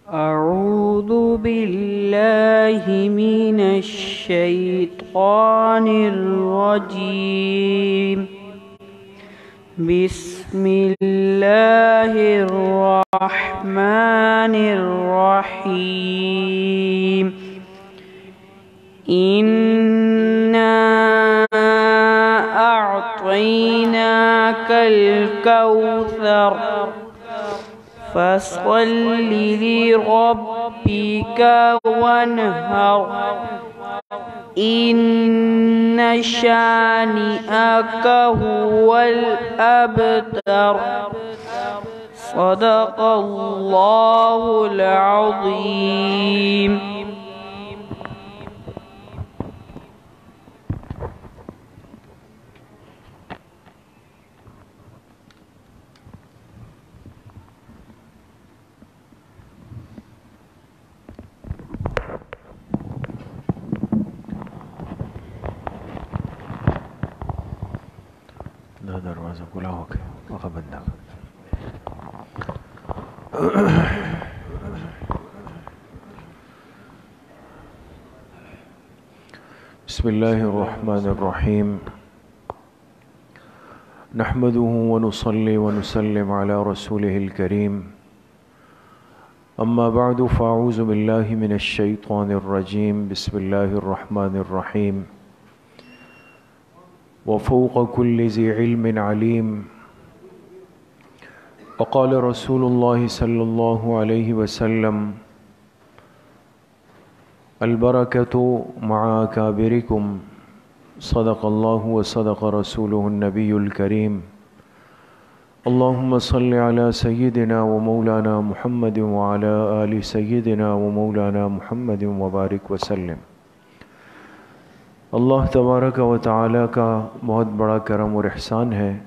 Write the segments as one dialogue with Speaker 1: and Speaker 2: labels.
Speaker 1: أعوذ بالله من الشيطان الرجيم. بسم الله الرحمن الرحيم. إنا أعطيناك الكوثر فصل لربك وانهر إن شانئك هو الأبتر. صدق الله العظيم.
Speaker 2: دروازہ کھلا ہو کے وقت بندہ بسم اللہ الرحمن الرحیم. نحمده ونصلي ونسلم على رسوله الكريم. اما بعد فاعوذ باللہ من الشیطان الرجیم. بسم اللہ الرحمن الرحیم. وفوق كل ذي علم عليم. وقال رسول الله صلى الله عليه وسلم البركة مع أكابركم. صدق الله وصدق رسوله النبي الكريم. اللهم صل على سيدنا ومولانا محمد وعلى آل سيدنا ومولانا محمد وبارك وسلم. اللہ تبارک و تعالیٰ کا بہت بڑا کرم اور احسان ہے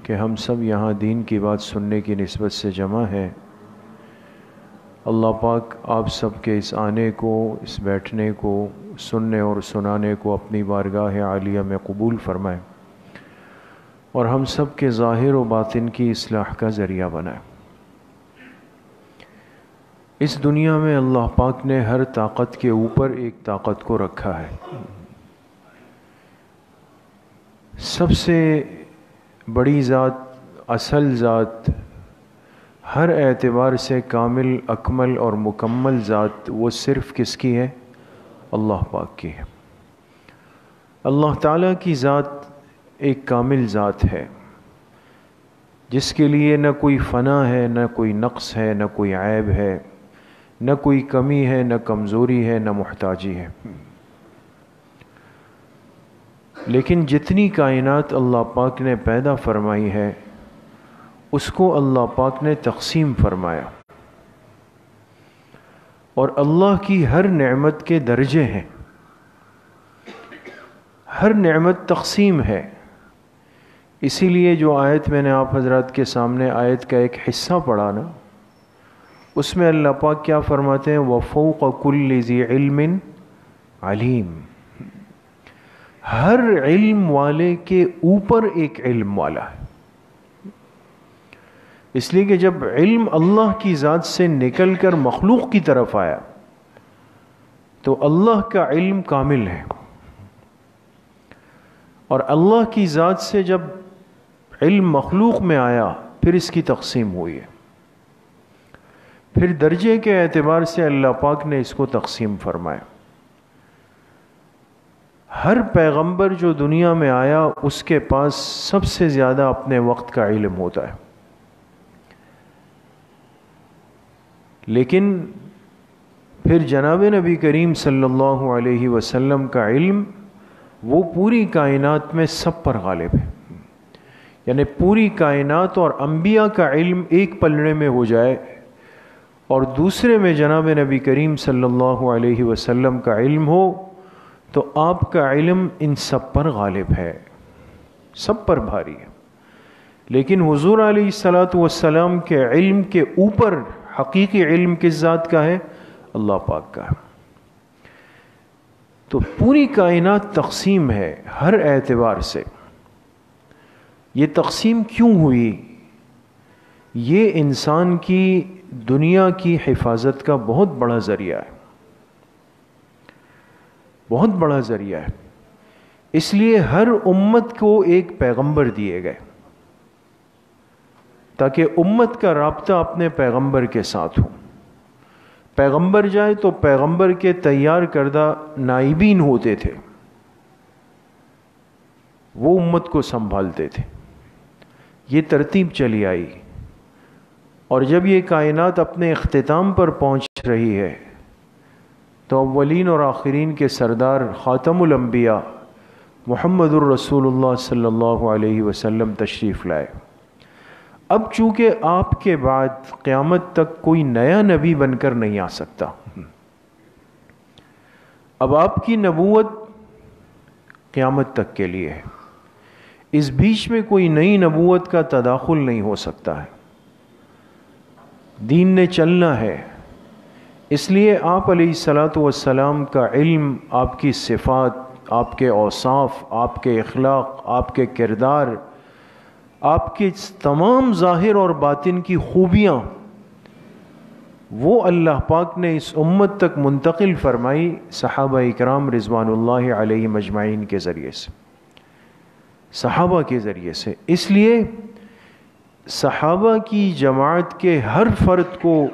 Speaker 2: کہ ہم سب یہاں دین کی بات سننے کی نسبت سے جمع ہیں. اللہ پاک آپ سب کے اس آنے کو، اس بیٹھنے کو، سننے اور سنانے کو اپنی بارگاہ عالیہ میں قبول فرمائے اور ہم سب کے ظاہر و باطن کی اصلاح کا ذریعہ بنائے. اس دنیا میں اللہ پاک نے ہر طاقت کے اوپر ایک طاقت کو رکھا ہے. سب سے بڑی ذات، اصل ذات، ہر اعتبار سے کامل، اکمل اور مکمل ذات وہ صرف کس کی ہے؟ اللہ پاک کی ہے. اللہ تعالیٰ کی ذات ایک کامل ذات ہے جس کے لیے نہ کوئی فنا ہے، نہ کوئی نقص ہے، نہ کوئی عیب ہے، نہ کوئی کمی ہے، نہ کمزوری ہے، نہ محتاجی ہے. لیکن جتنی کائنات اللہ پاک نے پیدا فرمائی ہے اس کو اللہ پاک نے تقسیم فرمایا، اور اللہ کی ہر نعمت کے درجے ہیں، ہر نعمت تقسیم ہے. اسی لیے جو آیت میں نے آپ حضرات کے سامنے آیت کا ایک حصہ پڑھا نا، اس میں اللہ پاک کیا فرماتے ہیں؟ وَفَوْقَ كُلِّ ذِي عِلْمٍ عَلِيمٍ. ہر علم والے کے اوپر ایک علم والا ہے. اس لیے کہ جب علم اللہ کی ذات سے نکل کر مخلوق کی طرف آیا تو اللہ کا علم کامل ہے، اور اللہ کی ذات سے جب علم مخلوق میں آیا پھر اس کی تقسیم ہوئی ہے. پھر درجے کے اعتبار سے اللہ پاک نے اس کو تقسیم فرمایا. ہر پیغمبر جو دنیا میں آیا اس کے پاس سب سے زیادہ اپنے وقت کا علم ہوتا ہے، لیکن پھر جناب نبی کریم صلی اللہ علیہ وسلم کا علم وہ پوری کائنات میں سب پر غالب ہے. یعنی پوری کائنات اور انبیاء کا علم ایک پلڑے میں ہو جائے اور دوسرے میں جناب نبی کریم صلی اللہ علیہ وسلم کا علم ہو تو آپ کا علم ان سب پر غالب ہے، سب پر بھاری ہے. لیکن حضور علیہ السلام کے علم کے اوپر حقیقی علم کس ذات کا ہے؟ اللہ پاک کا. تو پوری کائنات تقسیم ہے ہر اعتبار سے. یہ تقسیم کیوں ہوئی؟ یہ انسان کی دنیا کی حفاظت کا بہت بڑا ذریعہ ہے، بہت بڑا ذریعہ ہے۔ اس لیے ہر امت کو ایک پیغمبر دیے گئے تاکہ امت کا رابطہ اپنے پیغمبر کے ساتھ ہو۔ پیغمبر جائے تو پیغمبر کے تیار کردہ نائبین ہوتے تھے، وہ امت کو سنبھالتے تھے۔ یہ ترتیب چلی آئی، اور جب یہ کائنات اپنے اختتام پر پہنچ رہی ہے تو اولین اور آخرین کے سردار خاتم الانبیاء محمد الرسول اللہ صلی اللہ علیہ وسلم تشریف لائے۔ اب چونکہ آپ کے بعد قیامت تک کوئی نیا نبی بن کر نہیں آ سکتا، اب آپ کی نبوت قیامت تک کے لیے ہے، اس بیچ میں کوئی نئی نبوت کا تداخل نہیں ہو سکتا ہے، دین نے چلنا ہے۔ اس لیے آپ علیہ الصلاۃ والسلام کا علم، آپ کی صفات، آپ کے اوصاف، آپ کے اخلاق، آپ کے کردار، آپ کے تمام ظاہر اور باطن کی خوبیاں، وہ اللہ پاک نے اس امت تک منتقل فرمائی صحابہ اکرام رضوان اللہ علیہم اجمعین کے ذریعے سے، صحابہ کے ذریعے سے۔ اس لیے صحابہ کی جماعت کے ہر فرد کو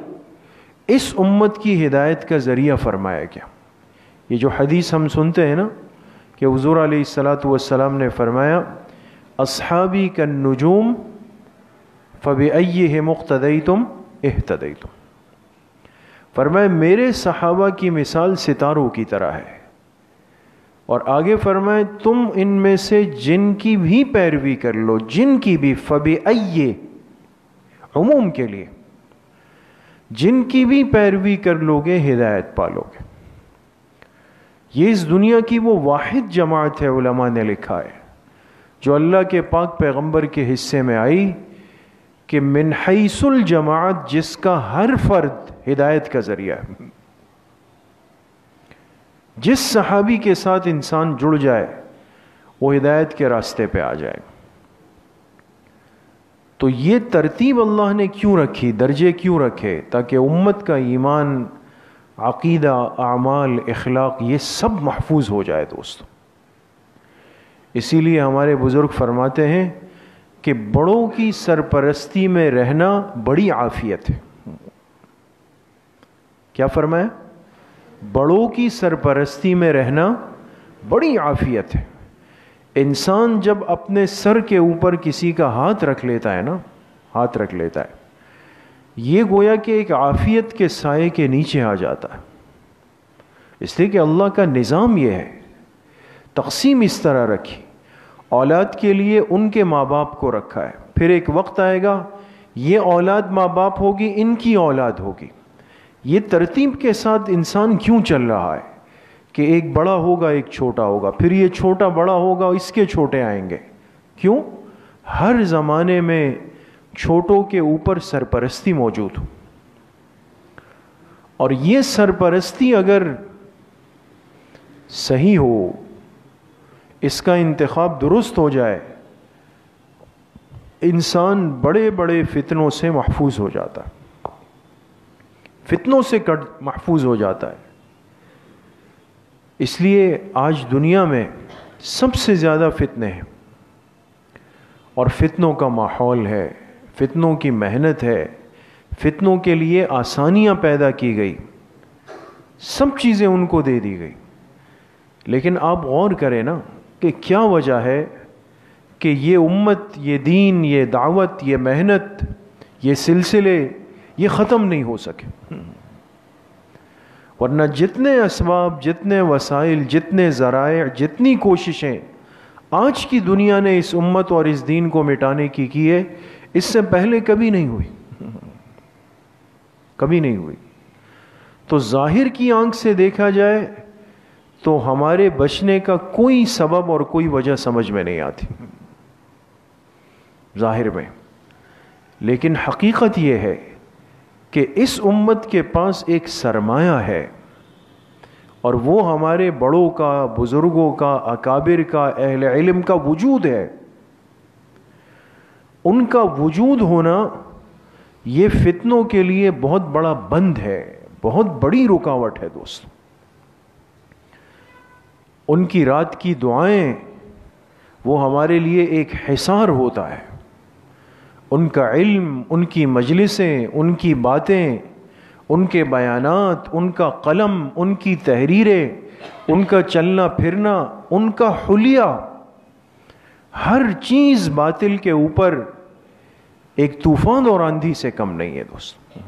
Speaker 2: اس امت کی ہدایت کا ذریعہ فرمایا گیا۔ یہ جو حدیث ہم سنتے ہیں نا کہ حضور علیہ الصلاۃ والسلام نے فرمایا اصحابی کالنجوم فبأیہم اقتدیتم اہتدیتم، فرمایا میرے صحابہ کی مثال ستاروں کی طرح ہے، اور آگے فرمائے تم ان میں سے جن کی بھی پیروی کر لو، جن کی بھی، فبأی عموم کے لیے، جن کی بھی پیروی کر لو گے ہدایت پالو گے۔ یہ اس دنیا کی وہ واحد جماعت ہے، علماء نے لکھا ہے، جو اللہ کے پاک پیغمبر کے حصے میں آئی کہ من حیث الجماعت، جس کا ہر فرد ہدایت کا ذریعہ ہے۔ جس صحابی کے ساتھ انسان جڑ جائے وہ ہدایت کے راستے پہ آ جائے۔ تو یہ ترتیب اللہ نے کیوں رکھی، درجے کیوں رکھے؟ تاکہ امت کا ایمان، عقیدہ، اعمال، اخلاق یہ سب محفوظ ہو جائے دوستو۔ اسی لیے ہمارے بزرگ فرماتے ہیں کہ بڑوں کی سرپرستی میں رہنا بڑی عافیت ہے۔ کیا فرمایا؟ بڑوں کی سرپرستی میں رہنا بڑی عافیت ہے۔ انسان جب اپنے سر کے اوپر کسی کا ہاتھ رکھ لیتا ہے نا، ہاتھ رکھ لیتا ہے، یہ گویا کہ ایک عافیت کے سائے کے نیچے آ جاتا ہے، اس لیے کہ اللہ کا نظام یہ ہے، تقسیم اس طرح رکھی، اولاد کے لیے ان کے ماں باپ کو رکھا ہے، پھر ایک وقت آئے گا یہ اولاد ماں باپ ہوگی، ان کی اولاد ہوگی۔ یہ ترتیب کے ساتھ انسان کیوں چل رہا ہے کہ ایک بڑا ہوگا ایک چھوٹا ہوگا، پھر یہ چھوٹا بڑا ہوگا اس کے چھوٹے آئیں گے؟ کیوں؟ ہر زمانے میں چھوٹوں کے اوپر سرپرستی موجود ہو، اور یہ سرپرستی اگر صحیح ہو، اس کا انتخاب درست ہو جائے، انسان بڑے بڑے فتنوں سے محفوظ ہو جاتا ہے، فتنوں سے محفوظ ہو جاتا ہے۔ اس لیے آج دنیا میں سب سے زیادہ فتنے ہیں، اور فتنوں کا ماحول ہے، فتنوں کی محنت ہے، فتنوں کے لیے آسانیاں پیدا کی گئی، سب چیزیں ان کو دے دی گئی۔ لیکن آپ غور کریں نا کہ کیا وجہ ہے کہ یہ امت، یہ دین، یہ دعوت، یہ محنت، یہ سلسلے یہ ختم نہیں ہو سکے؟ ورنہ جتنے اسباب، جتنے وسائل، جتنے ذرائع، جتنی کوششیں آج کی دنیا نے اس امت اور اس دین کو مٹانے کی ہے، اس سے پہلے کبھی نہیں ہوئی، کبھی نہیں ہوئی۔ تو ظاہر کی آنکھ سے دیکھا جائے تو ہمارے بچنے کا کوئی سبب اور کوئی وجہ سمجھ میں نہیں آتی ظاہر میں، لیکن حقیقت یہ ہے کہ اس امت کے پاس ایک سرمایہ ہے، اور وہ ہمارے بڑوں کا، بزرگوں کا، اکابر کا، اہل علم کا وجود ہے۔ ان کا وجود ہونا یہ فتنوں کے لیے بہت بڑا بند ہے، بہت بڑی رکاوٹ ہے دوست۔ ان کی رات کی دعائیں وہ ہمارے لیے ایک حصار ہوتا ہے، ان کا علم، ان کی مجلسیں، ان کی باتیں، ان کے بیانات، ان کا قلم، ان کی تحریریں، ان کا چلنا پھرنا، ان کا حلیہ، ہر چیز باطل کے اوپر ایک طوفان اور آندھی سے کم نہیں ہے دوست۔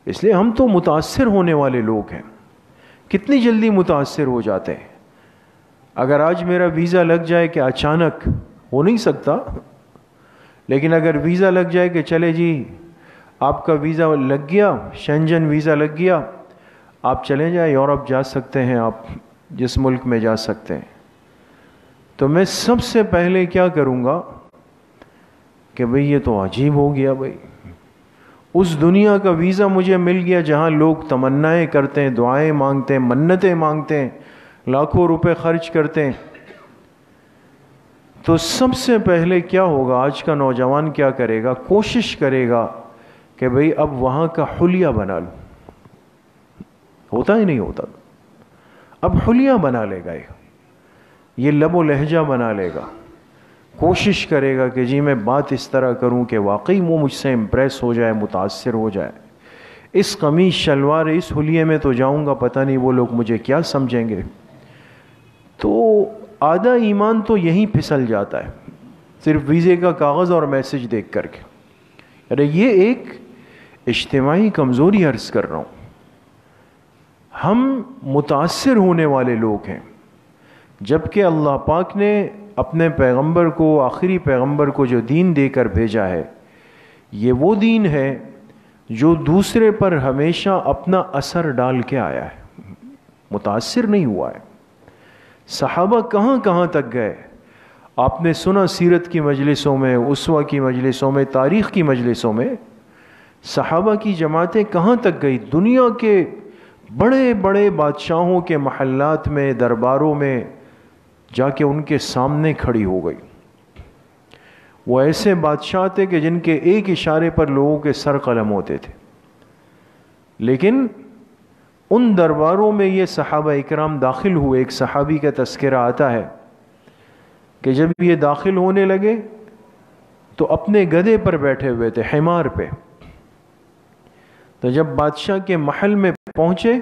Speaker 2: اس لیے ہم تو متاثر ہونے والے لوگ ہیں، کتنی جلدی متاثر ہو جاتے ہیں۔ اگر آج میرا ویزا لگ جائے کہ اچانک ہو نہیں سکتا، لیکن اگر ویزا لگ جائے کہ چلے جی آپ کا ویزا لگ گیا، شینجن ویزا لگ گیا، آپ چلے جائیں، یورپ جا سکتے ہیں، آپ جس ملک میں جا سکتے ہیں، تو میں سب سے پہلے کیا کروں گا کہ بھئی یہ تو عجیب ہو گیا، بھئی اس دنیا کا ویزا مجھے مل گیا جہاں لوگ تمنائیں کرتے ہیں، دعائیں مانگتے ہیں، منتیں مانگتے ہیں، لاکھوں روپے خرچ کرتے ہیں۔ تو سب سے پہلے کیا ہوگا، آج کا نوجوان کیا کرے گا، کوشش کرے گا کہ بھئی اب وہاں کا حلیہ بنا لوں۔ ہوتا ہی نہیں ہوتا، اب حلیہ بنا لے گا، یہ لب و لہجہ بنا لے گا، کوشش کرے گا کہ جی میں بات اس طرح کروں کہ واقعی وہ مجھ سے امپریس ہو جائے، متاثر ہو جائے۔ اس قمیص شلوار اس حلیے میں تو جاؤں گا، پتہ نہیں وہ لوگ مجھے کیا سمجھیں گے۔ تو آدھا ایمان تو یہیں پھسل جاتا ہے، صرف ویزے کا کاغذ اور میسج دیکھ کر کے۔ ارے یہ ایک اجتماعی کمزوری عرض کر رہا ہوں، ہم متاثر ہونے والے لوگ ہیں، جبکہ اللہ پاک نے اپنے پیغمبر کو، آخری پیغمبر کو جو دین دے کر بھیجا ہے، یہ وہ دین ہے جو دوسرے پر ہمیشہ اپنا اثر ڈال کے آیا ہے، متاثر نہیں ہوا ہے۔ صحابہ کہاں کہاں تک گئے، آپ نے سنا سیرت کی مجلسوں میں، اسوہ کی مجلسوں میں، تاریخ کی مجلسوں میں، صحابہ کی جماعتیں کہاں تک گئی، دنیا کے بڑے بڑے بادشاہوں کے محلات میں، درباروں میں جا کے ان کے سامنے کھڑی ہو گئی۔ وہ ایسے بادشاہ تھے کہ جن کے ایک اشارے پر لوگوں کے سر قلم ہوتے تھے، لیکن ان درباروں میں یہ صحابہ اکرام داخل ہوئے۔ ایک صحابی کا تذکرہ آتا ہے کہ جب یہ داخل ہونے لگے تو اپنے گدھے پر بیٹھے ہوئے تھے، حمار پہ، تو جب بادشاہ کے محل میں پہنچے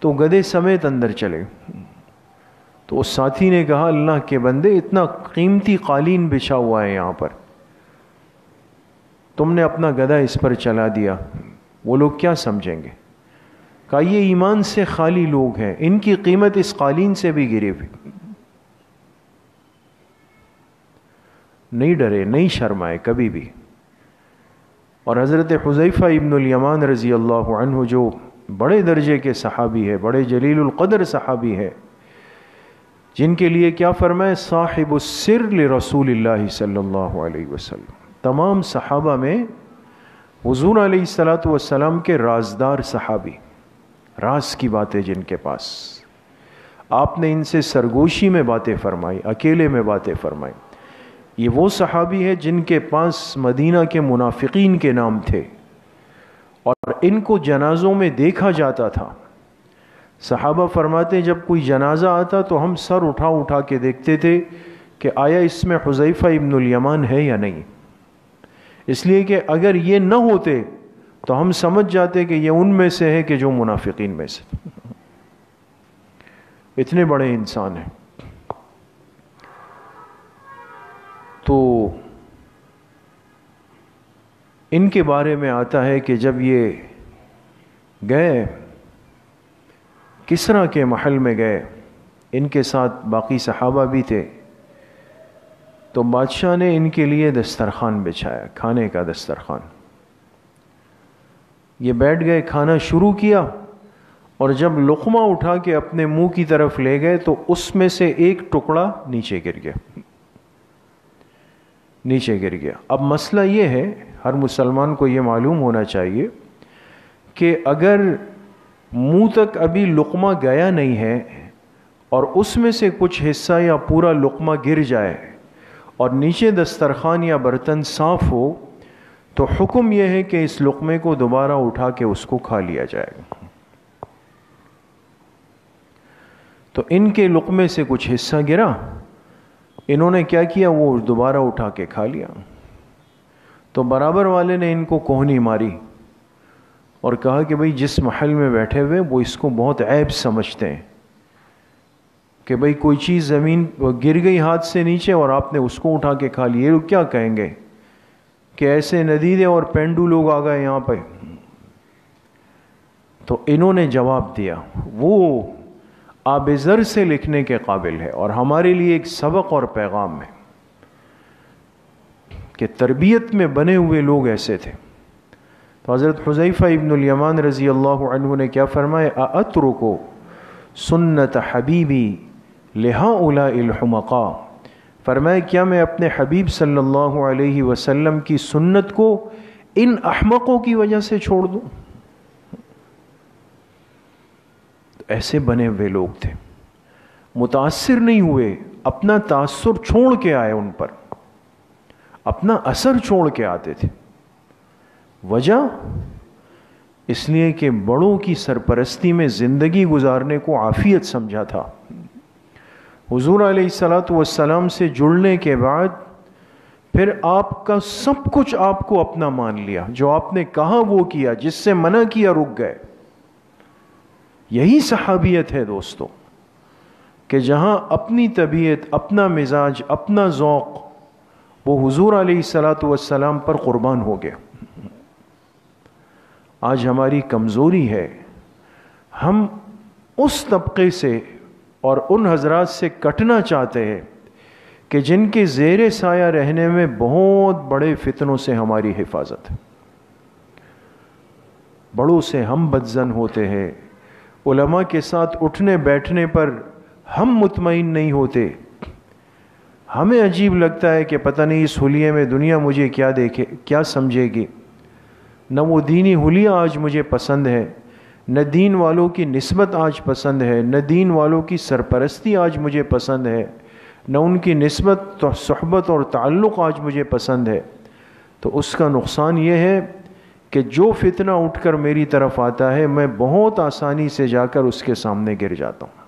Speaker 2: تو گدھے سمیت اندر چلے۔ تو اس ساتھی نے کہا اللہ کے بندے، اتنا قیمتی قالین بچھا ہوا ہے یہاں پر، تم نے اپنا گدھا اس پر چلا دیا، وہ لوگ کیا سمجھیں گے؟ کہا یہ ایمان سے خالی لوگ ہیں، ان کی قیمت اس قالین سے بھی گری ہوئی۔ نہیں ڈرے، نہیں شرمائے کبھی بھی۔ اور حضرت حذیفہ ابن الیمان رضی اللہ عنہ جو بڑے درجے کے صحابی ہے، بڑے جلیل القدر صحابی ہے، جن کے لیے کیا فرمائے، صاحب السر لرسول اللہ صلی اللہ علیہ وسلم، تمام صحابہ میں حضور علیہ السلام کے رازدار صحابی، راز کی باتیں جن کے پاس، آپ نے ان سے سرگوشی میں باتیں فرمائی، اکیلے میں باتیں فرمائی۔ یہ وہ صحابی ہے جن کے پاس مدینہ کے منافقین کے نام تھے اور ان کو جنازوں میں دیکھا جاتا تھا۔ صحابہ فرماتے جب کوئی جنازہ آتا تو ہم سر اٹھا اٹھا کے دیکھتے تھے کہ آیا اس میں حذیفہ ابن الیمان ہے یا نہیں، اس لیے کہ اگر یہ نہ ہوتے تو ہم سمجھ جاتے کہ یہ ان میں سے ہے کہ جو منافقین میں سے، اتنے بڑے انسان ہیں۔ تو ان کے بارے میں آتا ہے کہ جب یہ گئے کسریٰ کے محل میں گئے، ان کے ساتھ باقی صحابہ بھی تھے، تو بادشاہ نے ان کے لیے دسترخوان بچھایا، کھانے کا دسترخوان۔ یہ بیٹھ گئے، کھانا شروع کیا، اور جب لقمہ اٹھا کے اپنے منہ کی طرف لے گئے تو اس میں سے ایک ٹکڑا نیچے گر گیا، نیچے گر گیا۔ اب مسئلہ یہ ہے، ہر مسلمان کو یہ معلوم ہونا چاہیے کہ اگر منہ تک ابھی لقمہ گیا نہیں ہے اور اس میں سے کچھ حصہ یا پورا لقمہ گر جائے اور نیچے دسترخوان یا برتن صاف ہو، تو حکم یہ ہے کہ اس لقمے کو دوبارہ اٹھا کے اس کو کھا لیا جائے گا. تو ان کے لقمے سے کچھ حصہ گرا, انہوں نے کیا کیا, وہ دوبارہ اٹھا کے کھا لیا. تو برابر والے نے ان کو کوہنی ماری اور کہا کہ بھئی جس محل میں بیٹھے ہوئے وہ اس کو بہت عیب سمجھتے ہیں کہ بھئی کوئی چیز زمین گر گئی ہاتھ سے نیچے اور آپ نے اس کو اٹھا کے کھا لی. یہ لوگ کیا کہیں گے کہ ایسے ندیدے اور پینڈو لوگ آ گئے یہاں پہ. تو انہوں نے جواب دیا, وہ آب زر سے لکھنے کے قابل ہے اور ہمارے لیے ایک سبق اور پیغام ہے کہ تربیت میں بنے ہوئے لوگ ایسے تھے. تو حضرت حذیفہ ابن الیمان رضی اللہ عنہ نے کیا فرمایا, اَأَتْرُكُ سنت حبیبی لِهَؤُلَاءِ الْحُمَقَاءِ, فرمایا کیا میں اپنے حبیب صلی اللہ علیہ وسلم کی سنت کو ان احمقوں کی وجہ سے چھوڑ دوں. ایسے بنے ہوئے لوگ تھے, متاثر نہیں ہوئے, اپنا تاثر چھوڑ کے آئے, ان پر اپنا اثر چھوڑ کے آتے تھے. وجہ اس لیے کہ بڑوں کی سرپرستی میں زندگی گزارنے کو عافیت سمجھا تھا. حضور علیہ الصلوۃ والسلام سے جڑنے کے بعد پھر آپ کا سب کچھ آپ کو اپنا مان لیا, جو آپ نے کہا وہ کیا, جس سے منع کیا رک گئے. یہی صحابیت ہے دوستو, کہ جہاں اپنی طبیعت, اپنا مزاج, اپنا ذوق وہ حضور علیہ الصلوۃ والسلام پر قربان ہو گیا. آج ہماری کمزوری ہے, ہم اس طبقے سے اور ان حضرات سے کٹنا چاہتے ہیں کہ جن کے زیر سایہ رہنے میں بہت بڑے فتنوں سے ہماری حفاظت ہے. بڑوں سے ہم بدظن ہوتے ہیں, علماء کے ساتھ اٹھنے بیٹھنے پر ہم مطمئن نہیں ہوتے. ہمیں عجیب لگتا ہے کہ پتہ نہیں اس حلیے میں دنیا مجھے کیا دیکھے, کیا سمجھے گی. نہ وہ دینی حلیہ آج مجھے پسند ہے, نہ دین والوں کی نسبت آج پسند ہے, نہ دین والوں کی سرپرستی آج مجھے پسند ہے, نہ ان کی نسبت صحبت اور تعلق آج مجھے پسند ہے. تو اس کا نقصان یہ ہے کہ جو فتنہ اٹھ کر میری طرف آتا ہے میں بہت آسانی سے جا کر اس کے سامنے گر جاتا ہوں.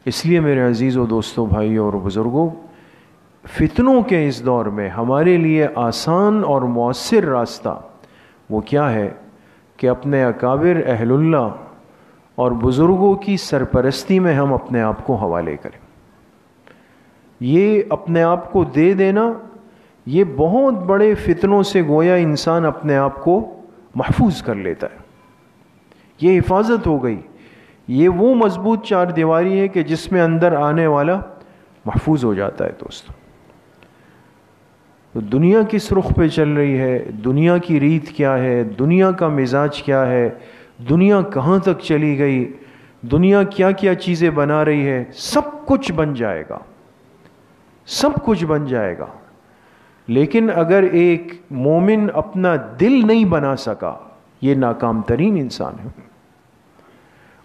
Speaker 2: اس لیے میرے عزیز و دوستو, بھائیوں اور بزرگوں, فتنوں کے اس دور میں ہمارے لیے آسان اور مؤثر راستہ وہ کیا ہے کہ اپنے اکابر اہل اللہ اور بزرگوں کی سرپرستی میں ہم اپنے آپ کو حوالے کریں. یہ اپنے آپ کو دے دینا, یہ بہت بڑے فتنوں سے گویا انسان اپنے آپ کو محفوظ کر لیتا ہے. یہ حفاظت ہو گئی, یہ وہ مضبوط چار دیواری ہے کہ جس میں اندر آنے والا محفوظ ہو جاتا ہے. دوستو, تو دنیا کس رخ پہ چل رہی ہے, دنیا کی ریت کیا ہے, دنیا کا مزاج کیا ہے, دنیا کہاں تک چلی گئی, دنیا کیا کیا چیزیں بنا رہی ہے, سب کچھ بن جائے گا, سب کچھ بن جائے گا. لیکن اگر ایک مومن اپنا دل نہیں بنا سکا, یہ ناکام ترین انسان ہے.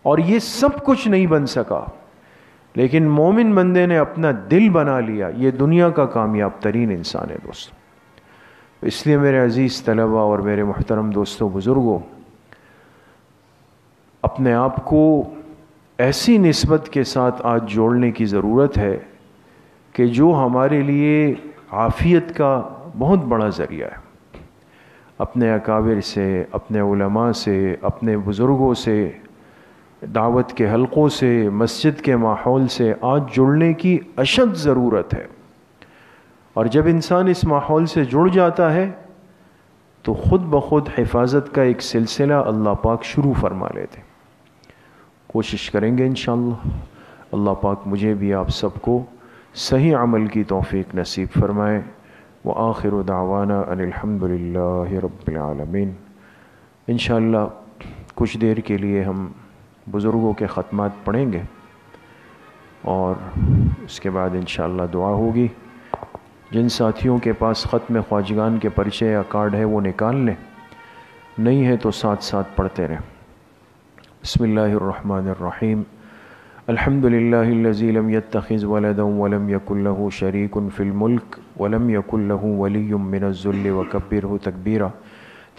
Speaker 2: اور یہ سب کچھ نہیں بن سکا لیکن مومن بندے نے اپنا دل بنا لیا, یہ دنیا کا کامیاب ترین انسان ہے. دوستو, اس لیے میرے عزیز طلبہ اور میرے محترم دوستوں بزرگوں, اپنے آپ کو ایسی نسبت کے ساتھ آج جوڑنے کی ضرورت ہے کہ جو ہمارے لیے عافیت کا بہت بڑا ذریعہ ہے. اپنے اکابر سے, اپنے علماء سے, اپنے بزرگوں سے, دعوت کے حلقوں سے, مسجد کے ماحول سے آج جڑنے کی اشد ضرورت ہے. اور جب انسان اس ماحول سے جڑ جاتا ہے تو خود بخود حفاظت کا ایک سلسلہ اللہ پاک شروع فرما لیتے. کوشش کریں گے انشاءاللہ. اللہ پاک مجھے بھی آپ سب کو صحیح عمل کی توفیق نصیب فرمائے. وآخر دعوانا ان الحمد للہ رب العالمین. انشاءاللہ کچھ دیر کے لیے ہم بزرگوں کے ختمات پڑھیں گے اور اس کے بعد انشاءاللہ دعا ہوگی. جن ساتھیوں کے پاس ختم خواجگان کے پرچے یا کارڈ ہے وہ نکال لیں, نہیں ہے تو ساتھ ساتھ پڑھتے رہیں. بسم اللہ الرحمن الرحیم. الحمد لله الذي لم يتخذ ولدا ولم يكن له شريك في الملك ولم يكن له ولي من الذل وكبره تكبيرا۔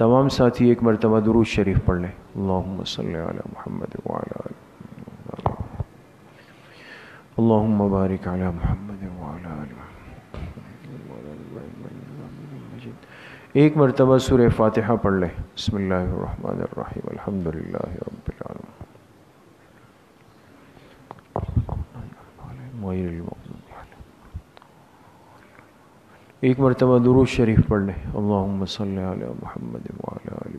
Speaker 2: تمام ساتھی ایک مرتبہ درود شریف پڑھ لیں۔ اللہم صلی علی محمد وعلی آل اللہم بارک علی محمد وعلی آل محمد۔ ایک مرتبہ سورہ فاتحہ پڑھ لیں۔ بسم اللہ الرحمن الرحیم الحمدللہ رب العالمین۔ ایک مرتبہ درود شریف پڑھ لیں۔ اللہم صلی علی محمد وعلی آل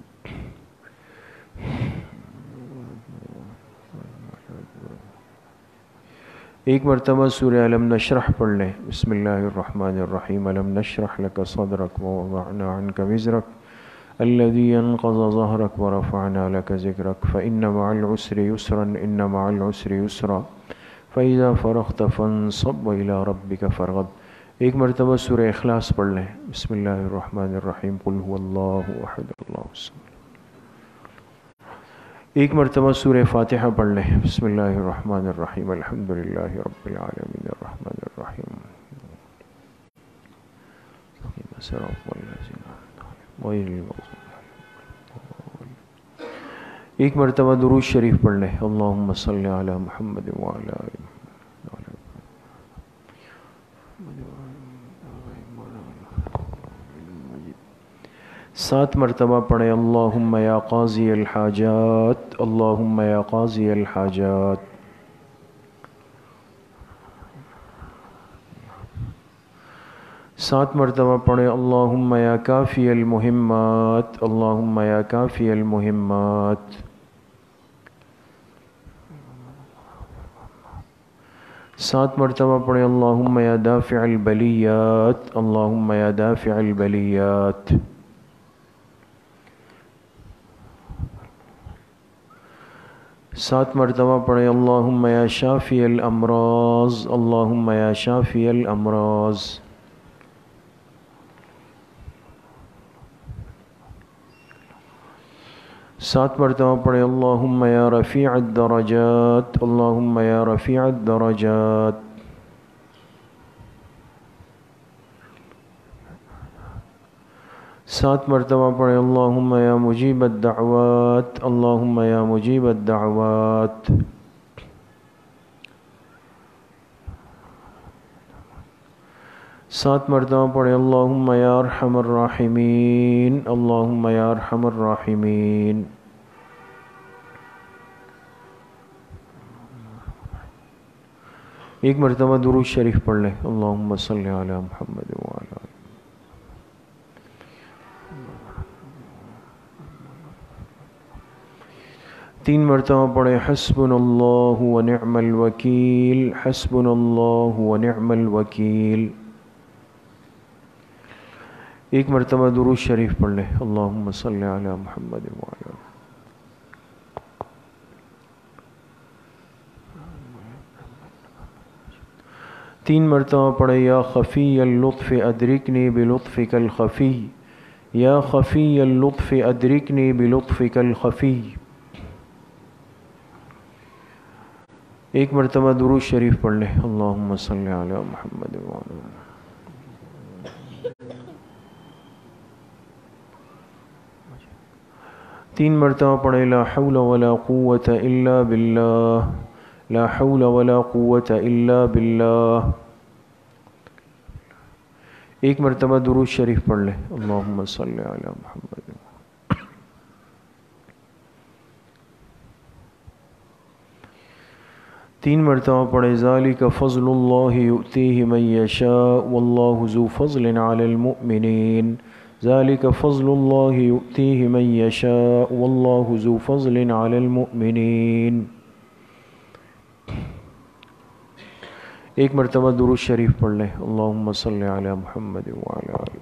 Speaker 2: ایک مرتبہ سورہ علم نشرح پڑھ لیں۔ بسم اللہ الرحمن الرحیم علم نشرح لک صدرک ووضعنا عنک وزرک الذي انقض ظهرك ورفعنا لك ذكرك فإن مع العسر يسرا إن مع العسر يسرا فإذا فرغت فانصب وإلى ربك فارغب۔ ایک مرتبہ سورہ اخلاص پڑھ لیں۔ بسم اللہ الرحمن الرحیم قل هو اللہ احد اللہ الصمد۔ ایک مرتبہ سورہ فاتحہ پڑھ لیں۔ بسم اللہ الرحمن الرحیم الحمدللہ رب العالمین الرحمن الرحیم ایک مرتبہ درود شریف پڑھ لیں۔ اللہم صلی علی محمد وعلی آل محمد۔ 7 مرتبہ پڑھیں۔ اللہم یا قاضی الحاجات اللہم یا قاضی الحاجات۔ 7 مرتبہ پڑھیں۔ اللہم یا کافی المہمات اللہم یا کافی المہمات۔ 7 مرتبہ پڑھیں۔ اللہم یا دافع البلیات اللہم یا دافع البلیات۔ 7 مرتبہ پڑھیں۔ اللہم یا شافی الامراض اللہم یا شافی الامراض۔ 7 مرتبہ پڑھیں۔ اللہم یا رفیع الدرجات اللہم یا رفیع الدرجات۔ 7 مرتبہ پڑھیں۔ اللہم یا مجیب الدعوات اللہم یا مجیب الدعوات۔ 7 مرتبہ پڑھیں۔ اللہم یا ارحم الراحمین اللہم یا ارحم الراحمین۔ ایک مرتبہ درود شریف پڑھ لیں۔ اللہم صلی علی محمد وعلی آل۔ 3 مرتبہ پڑھیں۔ حسبنا اللہ ونعم الوکیل حسبنا اللہ ونعم الوکیل۔ ایک مرتبہ درود شریف پڑھ لیں۔ اللہم صلی علی محمد وعلی آل۔ 3 مرتبہ پڑھیں۔ یا خفی اللطف ادرکنی بلطفک الخفی یا خفی اللطف ادرکنی بلطفک الخفی۔ ایک مرتبہ درود شریف پڑھ لیں۔ اللہم صلی علی محمد وعلی آل۔ 3 مرتبہ پڑھیں۔ لا حول ولا قوة الا باللہ لا حول ولا قوة الا باللہ۔ ایک مرتبہ درود شریف پڑھ لیں۔ اللہم صلی علی محمد۔ 3 مرتبہ پڑھیں۔ ذالک فضل اللہ یؤتیہ من یشاء واللہ ذو فضل علی المؤمنین ذالک فضل اللہ یؤتیہ من یشاء واللہ ذو فضل علی المؤمنین۔ ایک مرتبہ درود شریف پڑھ لیں۔ اللہم صلی علی محمد وعلی آل۔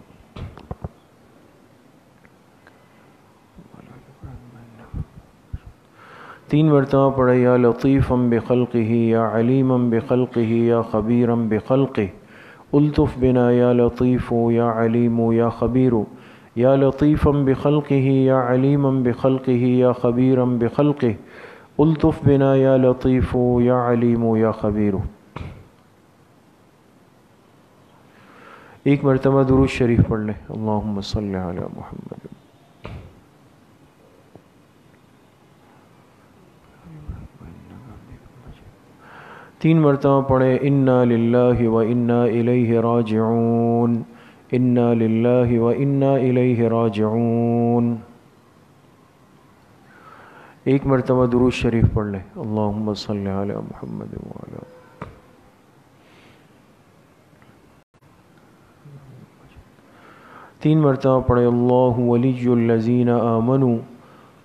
Speaker 2: 3 مرتبہ پڑھیں۔ یا لطیفا بخلقہ یا علیما بخلقہ یا خبیرا بخلقہ الطف بنا یا لطیف یا علیم یا خبیر یا لطیفا بخلقہ یا علیما بخلقہ یا خبیرا بخلقہ الطف بنا یا لطیف یا علیم یا خبیر. ایک مرتبہ درود شریف پڑھ لیں. اللہم صلی علی محمد. تین مرتبہ پڑھیں انا للہ و انا الیہ راجعون. انا للہ و انا الیہ راجعون. ایک مرتبہ درود شریف پڑھ لیں. اللہم صلی علی محمد وعلی. تین مرتبہ پڑھیں اللہ ولی الذین آمنوا.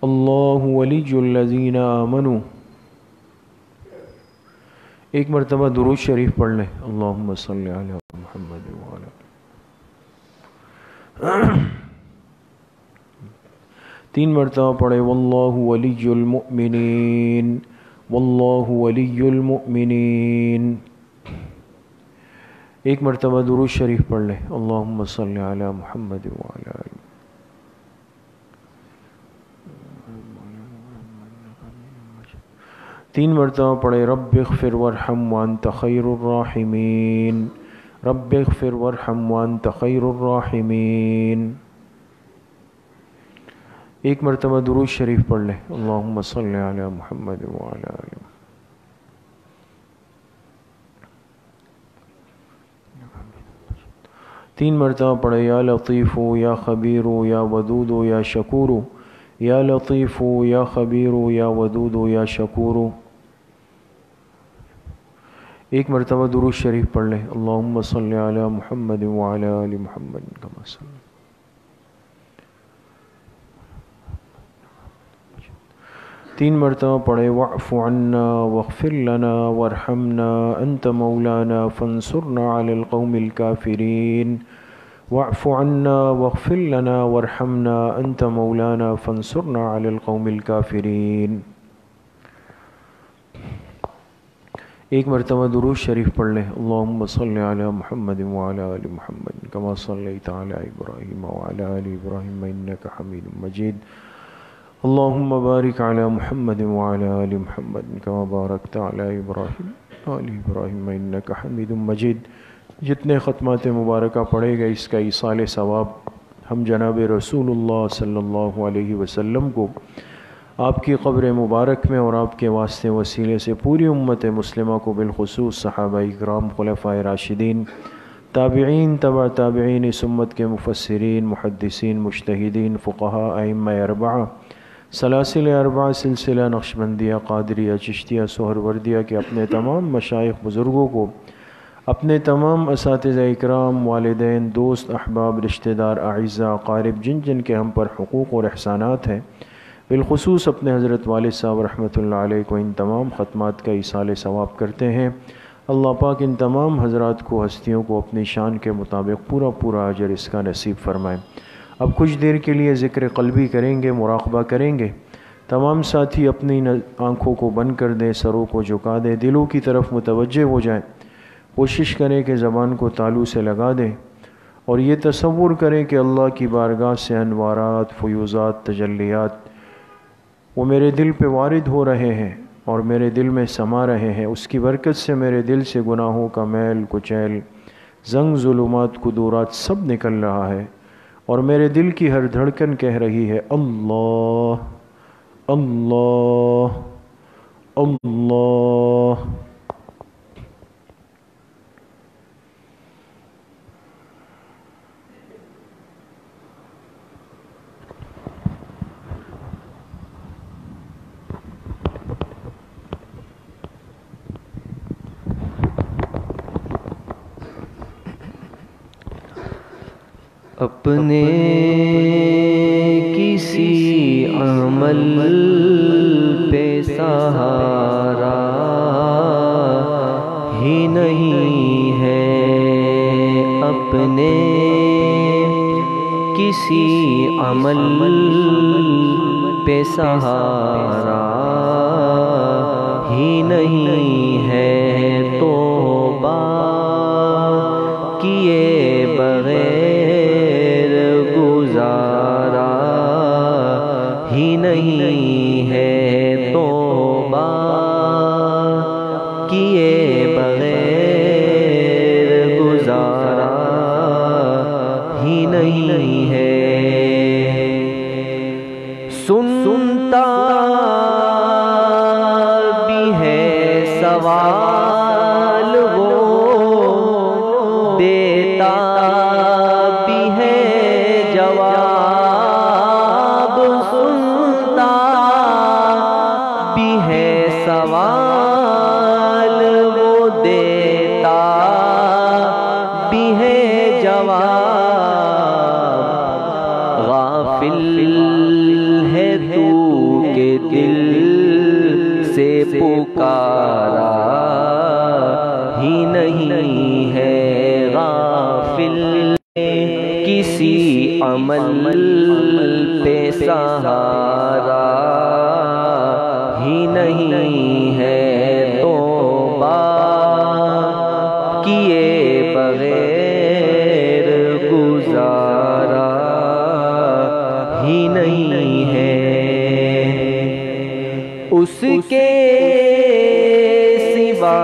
Speaker 2: اللہ ولی الذین آمنوا. ایک مرتبہ درود شریف پڑھ لیں. اللہم صلی علی محمد وعلی. تین مرتبہ پڑھیں واللہ ولی المؤمنین. واللہ ولی المؤمنین. ایک مرتبہ درود شریف پڑھ لیں. اللہم صلی علی محمد وعلی آلہ. تین مرتبہ پڑھیں رب اغفر وارحم وانت خیر الراحمین. رب اغفر وارحم وانت خیر الراحمین. ایک مرتبہ درود شریف پڑھ لیں. اللہم صلی علی محمد وعلی آلہ. تین مرتبہ پڑھیں یا لطیف یا خبیر یا ودود یا شکور. یا لطیف یا خبیر یا ودود یا شکور. ایک مرتبہ درود شریف پڑھ لیں. اللہم صلی علی محمد وعلی آل محمد کما صلی. تین مرتبہ پڑھیں واعف عنا واغفر لنا وارحمنا انت مولانا فانصرنا علی القوم الکافرین. واعف عنا واغفر لنا وارحمنا انت مولانا فانصرنا علی القوم الکافرین. ایک مرتبہ درود شریف پڑھ لیں. اللہم صلی علی محمد وعلی آل محمد کما صلیت علی ابراہیم وعلی آل ابراہیم انک حمید مجید. اللہم بارک علی محمد وعلی آل محمد کما بارکت علی ابراہیم وعلی ابراہیم انک حمید مجید. جتنے ختمات مبارکہ پڑھے گئے اس کا ایصال ثواب ہم جناب رسول اللہ صلی اللہ علیہ وسلم کو آپ کی قبر مبارک میں اور آپ کے واسطے وسیلے سے پوری امت مسلمہ کو بالخصوص صحابہ اکرام خلفائے راشدین تابعین تبع تابعین اس امت کے مفسرین محدثین مجتہدین فقہاء ائمہ اربعہ سلاسل اربعہ سلسلہ نقشبندیہ قادریہ چشتیہ سہروردیہ کے اپنے تمام مشائخ بزرگوں کو اپنے تمام اساتذہ اکرام والدین دوست احباب رشتہ دار اعزاء اقارب جن جن کے ہم پر حقوق اور احسانات ہیں بالخصوص اپنے حضرت والد صاحب رحمۃ اللہ علیہ کو ان تمام ختمات کا ایصال ثواب کرتے ہیں. اللہ پاک ان تمام حضرات کو ہستیوں کو اپنی شان کے مطابق پورا پورا اجر اس کا نصیب فرمائیں. اب کچھ دیر کے لیے ذکر قلبی کریں گے مراقبہ کریں گے. تمام ساتھی اپنی آنکھوں کو بند کر دیں سروں کو جھکا دیں دلوں کی طرف متوجہ ہو جائیں. کوشش کریں کہ زبان کو تالو سے لگا دیں اور یہ تصور کریں کہ اللہ کی بارگاہ سے انوارات فیوزات تجلیات وہ میرے دل پہ وارد ہو رہے ہیں اور میرے دل میں سما رہے ہیں. اس کی برکت سے میرے دل سے گناہوں کا میل کچیل زنگ ظلمات قدورات سب نکل رہا ہے اور میرے دل کی ہر دھڑکن کہہ رہی ہے اللہ اللہ اللہ.
Speaker 1: اپنے کسی عمل پہ سہارا ہی نہیں ہے. اپنے کسی عمل پہ سہارا ہی نہیں ہے. توبہ کیے بغیر گزارا ہی نہیں ہے. توبہ توبہ کیے بغیر گزارا ہی نہیں ہے۔ سنتا بھی ہے سوال وہ، دیتا بھی ہے جواب، سنتا بھی ہے سوال وہ، دیتا بھی ہے جواب۔ غافل ہے تو کہ دل سے پکارا ہی نہیں ہے، غافل کسی عمل پہ سہارا ہی نہیں ہے، توبہ کیے بغیر گزارا ہی نہیں ہے۔ اس کے سوا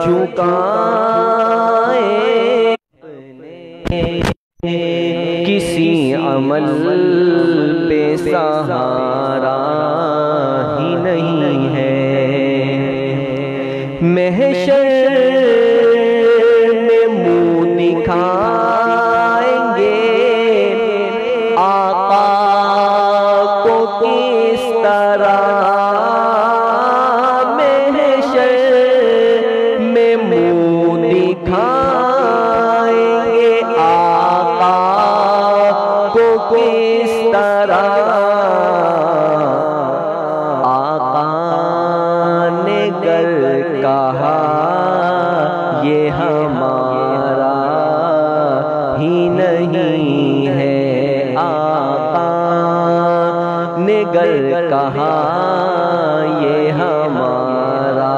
Speaker 1: جھکائے کسی عمل پہ سہارا ہی نہیں ہے۔ محشر میں منہ دکھائیں گے آقا کو کس طرح، محشر میں منہ دکھائیں گے آقا کو کس طرح۔ آقا نے گر کہا یہ ہمارا ہی نہیں ہے، آقا نے گر کہا یہ ہمارا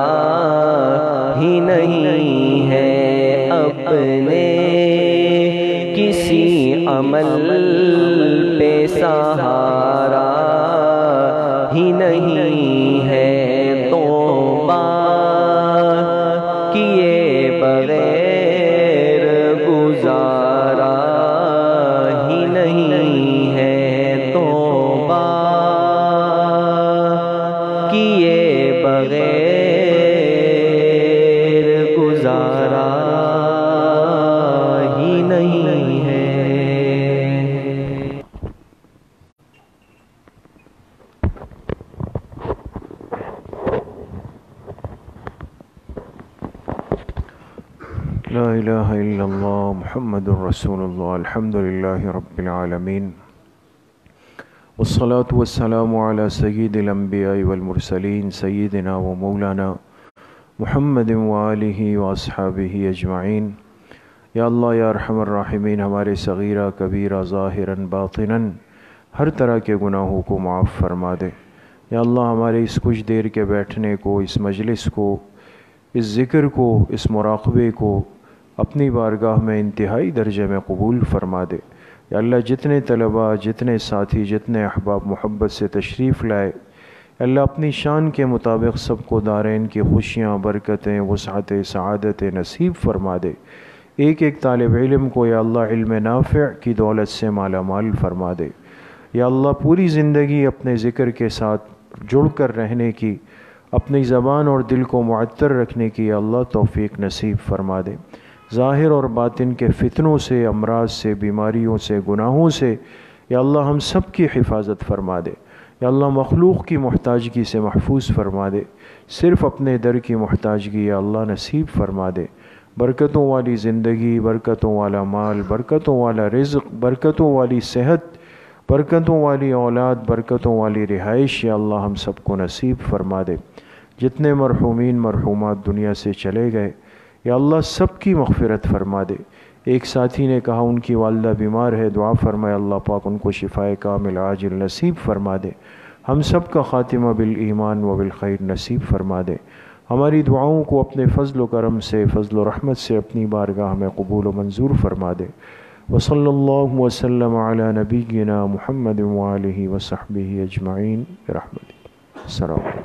Speaker 1: ہی نہیں ہے، اپنے کسی عمل پہ سہارا ہی نہیں ہے، توبہ کیے بغیر گزارا ہی نہیں ہے، توبہ کیے بغیر گزارا ہی نہیں ہے۔
Speaker 2: لا الہ الا اللہ محمد رسول اللہ، الحمدللہ رب العالمین، والصلاة والسلام علی سید الانبیاء والمرسلین سیدنا و مولانا محمد وآلہ واصحابہ اجمعین۔ یا اللہ یا ارحم الراحمین، ہمارے صغیرہ کبیرہ ظاہراً باطناً ہر طرح کے گناہوں کو معاف فرما دے۔ یا اللہ ہمارے اس کچھ دیر کے بیٹھنے کو، اس مجلس کو، اس ذکر کو، اس مراقبے کو اپنی بارگاہ میں انتہائی درجے میں قبول فرما دے۔ یا اللہ جتنے طلباء، جتنے ساتھی، جتنے احباب محبت سے تشریف لائے، اللہ اپنی شان کے مطابق سب کو دارین کی خوشیاں، برکتیں، وسعت، سعادت نصیب فرما دے۔ ایک ایک طالب علم کو یا اللہ علم نافع کی دولت سے مالا مال فرما دے۔ یا اللہ پوری زندگی اپنے ذکر کے ساتھ جڑ کر رہنے کی، اپنی زبان اور دل کو معطر رکھنے کی یا اللہ توفیق نصیب فرما دے۔ ظاہر اور باطن کے فتنوں سے، امراض سے، بیماریوں سے، گناہوں سے یا اللہ ہم سب کی حفاظت فرما دے۔ یا اللہ مخلوق کی محتاجگی سے محفوظ فرما دے، صرف اپنے در کی محتاجگی یا اللہ نصیب فرما دے۔ برکتوں والی زندگی، برکتوں والا مال، برکتوں والا رزق، برکتوں والی صحت، برکتوں والی اولاد، برکتوں والی رہائش یا اللہ ہم سب کو نصیب فرما دے۔ جتنے مرحومین مرحومات دنیا سے چلے گئے یا اللہ سب کی مغفرت فرما دے۔ ایک ساتھی نے کہا ان کی والدہ بیمار ہے، دعا فرمائے اللہ پاک ان کو شفائے کامل عاجل نصیب فرما دے۔ ہم سب کا خاتمہ بالایمان و بالخیر نصیب فرما دے۔ ہماری دعاؤں کو اپنے فضل و کرم سے، فضل و رحمت سے اپنی بارگاہ میں قبول و منظور فرما دے۔ وصلی اللہ وسلم علی نبینا محمد وآلہ وصحبہ اجمعین برحمتہ۔ السلام علیکم۔